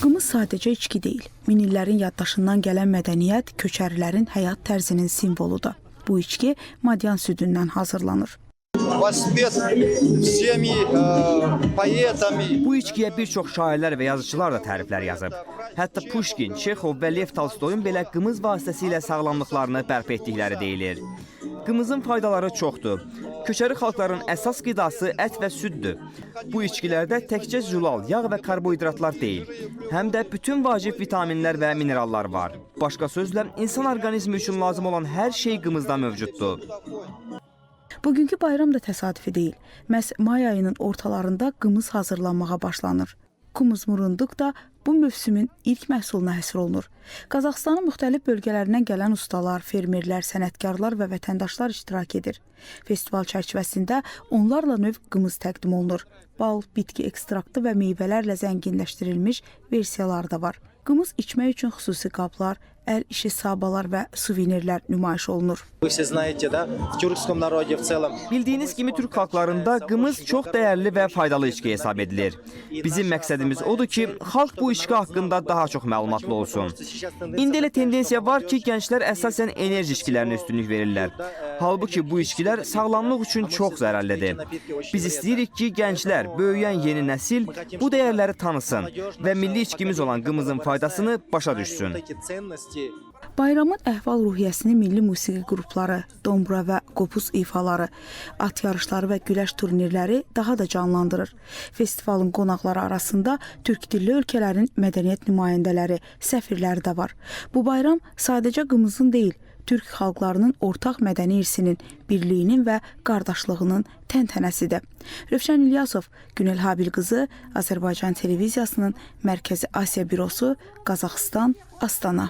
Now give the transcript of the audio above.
Qımız sadəcə içki deyil, minillərin yaddaşından gələn mədəniyyət, köçərilərin həyat tərzinin simvoludur. Bu içki madyan südündən hazırlanır. Bu içkiyə bir çox şairlər və yazıçılar da təriflər yazıb. Hətta Puşkin, Çexov və Lev Tolstoyun belə qımız vasitəsilə sağlamlıqlarını bərpa etdikləri deyilir. Qımızın faydaları çoxdur. Köçəri xalqların əsas qidası ət və süddür. Bu içkilərdə təkcə zülal, yağ və karbohidratlar deyil, həm də bütün vacib vitaminlər və minerallar var. Başqa sözlə, insan orqanizmi üçün lazım olan hər şey qımızda mövcuddur. Bugünkü bayram da təsadüfi deyil. Məhz may ayının ortalarında qımız hazırlanmağa başlanır. Kumuz murunduq da bu mövsümün ilk məhsuluna həsr olunur. Qazaxıstanın müxtəlif bölgələrindən gələn ustalar, fermerlər, sənətkarlar və vətəndaşlar iştirak edir. Festival çərçivəsində onlarla növ qımız təqdim olunur. Bal, bitki ekstraktı və meyvələrlə zənginləşdirilmiş versiyaları da var. Qımız içmək üçün xüsusi qablar, əl işi sabalar və suvenirlər nümayiş olunur. Bildiyiniz kimi Türk xalqlarında qımız çox dəyərli və faydalı içki hesab edilir. Bizim məqsədimiz odur ki, xalq bu içki haqqında daha çox məlumatlı olsun. İndi elə tendensiya var ki, gənclər əsasən enerji içkilərinə üstünlük verirlər. Halbuki bu içkilər sağlamlıq üçün çox zərərlidir. Biz istəyirik ki, gənclər, böyüyən yeni nəsil bu dəyərləri tanısın və milli içkimiz olan qımızın faydasını başa düşsün. Bayramın əhval-ruhiyyəsini milli musiqi qrupları, dombra və qopuz ifaları, at yarışları və güləş turnirləri daha da canlandırır. Festivalın qonaqları arasında türk dilli ölkələrin mədəniyyət nümayəndələri, səfirləri də var. Bu bayram sadəcə qımızın deyil, türk xalqlarının ortaq mədəni irsinin, birliyinin və qardaşlığının təntənəsidir. Rövşən İlyasov, Günel Habil qızı, Azərbaycan televiziyasının Mərkəzi Asiya bürosu, Qazaxıstan, Astana.